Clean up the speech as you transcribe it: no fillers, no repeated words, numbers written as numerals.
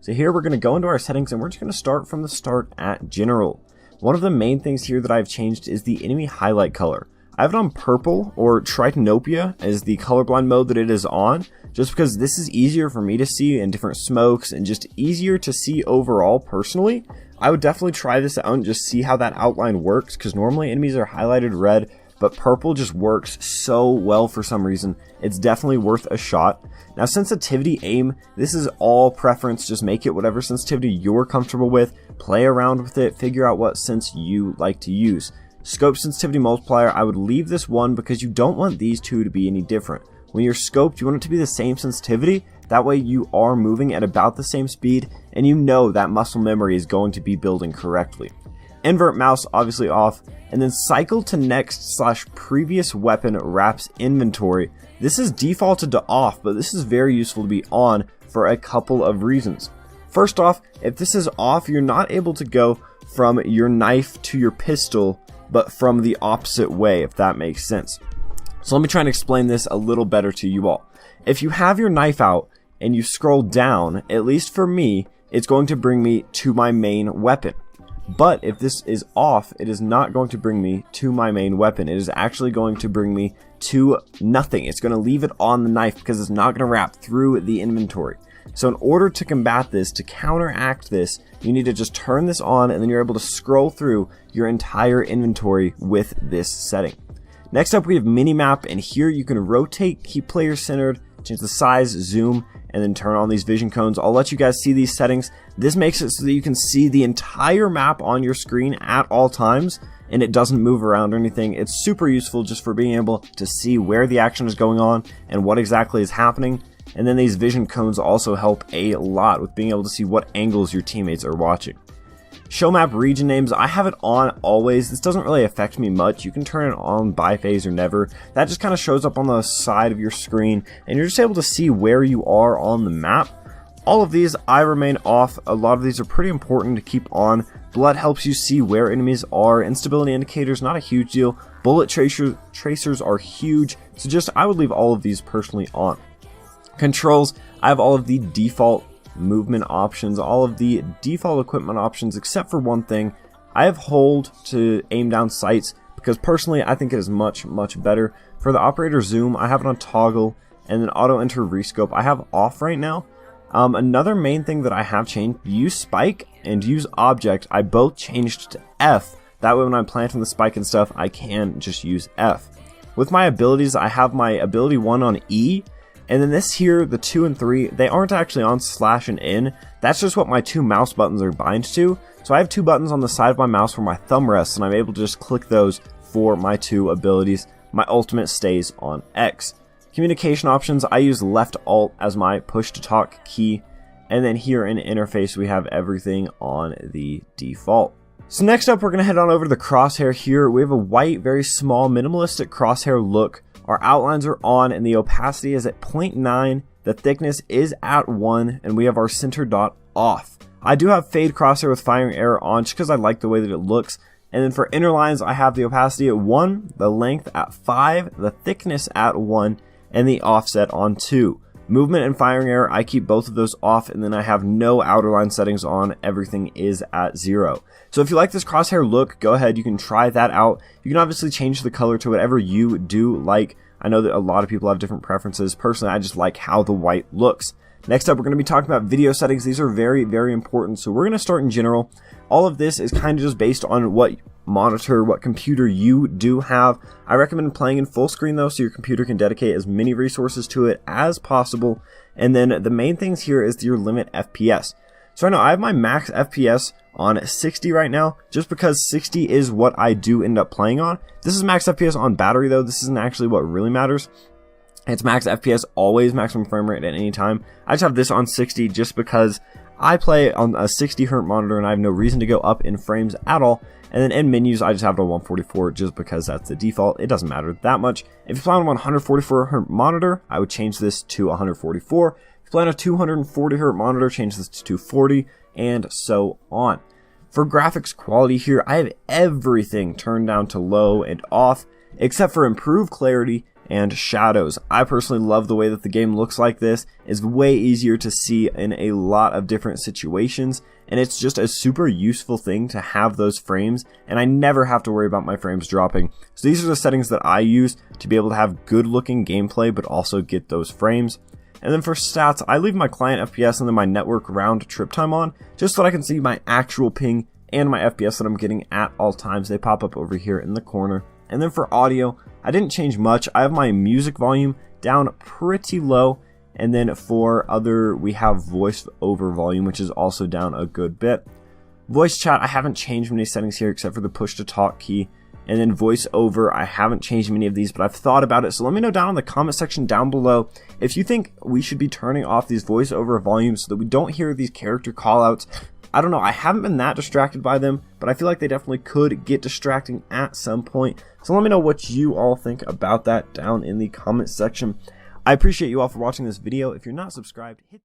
So here we're going to go into our settings and we're just going to start from the start at general. One of the main things here that I've changed is the enemy highlight color. I have it on purple, or Tritanopia is the colorblind mode that it is on, just because this is easier for me to see in different smokes and just easier to see overall personally. I would definitely try this out and just see how that outline works, because normally enemies are highlighted red, but purple just works so well for some reason. It's definitely worth a shot. Now, sensitivity aim, this is all preference. Just make it whatever sensitivity you're comfortable with. Play around with it. Figure out what sense you like to use. Scope sensitivity multiplier, I would leave this one because you don't want these two to be any different. When you're scoped, you want it to be the same sensitivity. That way you are moving at about the same speed and you know that muscle memory is going to be building correctly. Invert mouse obviously off, and then cycle to next / previous weapon wraps inventory. This is defaulted to off, but this is very useful to be on for a couple of reasons. First off, if this is off, you're not able to go from your knife to your pistol, but from the opposite way, if that makes sense. So let me try and explain this a little better to you all. If you have your knife out and you scroll down, at least for me, it's going to bring me to my main weapon. But if this is off, it is not going to bring me to my main weapon. It is actually going to bring me to nothing. It's going to leave it on the knife because it's not going to wrap through the inventory. So in order to combat this, to counteract this, you need to just turn this on and then you're able to scroll through your entire inventory with this setting. Next up, we have minimap, and here you can rotate, keep player centered, change the size, zoom, and then turn on these vision cones. I'll let you guys see these settings. This makes it so that you can see the entire map on your screen at all times, and it doesn't move around or anything. It's super useful just for being able to see where the action is going on and what exactly is happening. And then these vision cones also help a lot with being able to see what angles your teammates are watching. Show map region names, I have it on always. This doesn't really affect me much. You can turn it on by phase or never. That just kind of shows up on the side of your screen and you're just able to see where you are on the map. All of these I remain off. A lot of these are pretty important to keep on. Blood helps you see where enemies are. Instability indicators, not a huge deal. Bullet tracers are huge. So just I would leave all of these personally on. Controls, I have all of the default movement options, all of the default equipment options, except for one thing. I have hold to aim down sights because personally I think it is much better. For the operator zoom, I have it on toggle, and then auto enter rescope I have off right now. Another main thing that I have changed, use spike and use object, I both changed to F. That way when I'm planting the spike and stuff, I can just use F. With my abilities, I have my ability 1 on E, and then this here, the 2 and 3, they aren't actually on / and N. That's just what my 2 mouse buttons are bind to. So I have 2 buttons on the side of my mouse where my thumb rests, and I'm able to just click those for my 2 abilities. My ultimate stays on X. Communication options, I use left alt as my push to talk key. And then here in interface, we have everything on the default. So next up, we're going to head on over to the crosshair here. We have a white, very small, minimalistic crosshair look. Our outlines are on and the opacity is at 0.9, the thickness is at 1, and we have our center dot off. I do have fade crosshair with firing error on just because I like the way that it looks. And then for inner lines, I have the opacity at 1, the length at 5, the thickness at 1, and the offset on 2. Movement and firing error, I keep both of those off, and then I have no outer line settings on. Everything is at 0. So if you like this crosshair look, go ahead, you can try that out. You can obviously change the color to whatever you do like. I know that a lot of people have different preferences. Personally, I just like how the white looks. Next up, we're going to be talking about video settings. These are very important. So we're going to start in general. All of this is kind of just based on what monitor, what computer you do have. I recommend playing in full screen though, so your computer can dedicate as many resources to it as possible. And then the main things here is your limit FPS. So right now I have my max FPS on 60 right now, just because 60 is what I do end up playing on. This is max FPS on battery though. This isn't actually what really matters. It's max FPS, always maximum frame rate at any time. I just have this on 60 just because I play on a 60 Hz monitor and I have no reason to go up in frames at all. And then in menus, I just have it on 144 just because that's the default. It doesn't matter that much. If you play on a 144 Hz monitor, I would change this to 144. If you play on a 240 Hz monitor, change this to 240, and so on. For graphics quality here, I have everything turned down to low and off, except for improved clarity and shadows. I personally love the way that the game looks like this. It's way easier to see in a lot of different situations, and it's just a super useful thing to have those frames, and I never have to worry about my frames dropping. So these are the settings that I use to be able to have good looking gameplay but also get those frames. And then for stats, I leave my client FPS and then my network round trip time on, just so that I can see my actual ping and my FPS that I'm getting at all times. They pop up over here in the corner. And then for audio, I didn't change much. I have my music volume down pretty low. And then for other, we have voice over volume, which is also down a good bit. Voice chat, I haven't changed many settings here except for the push to talk key. And then voice over, I haven't changed many of these, but I've thought about it. So let me know down in the comment section down below if you think we should be turning off these voice over volumes so that we don't hear these character callouts. I don't know, I haven't been that distracted by them, but I feel like they definitely could get distracting at some point. So let me know what you all think about that down in the comment section. I appreciate you all for watching this video. If you're not subscribed, hit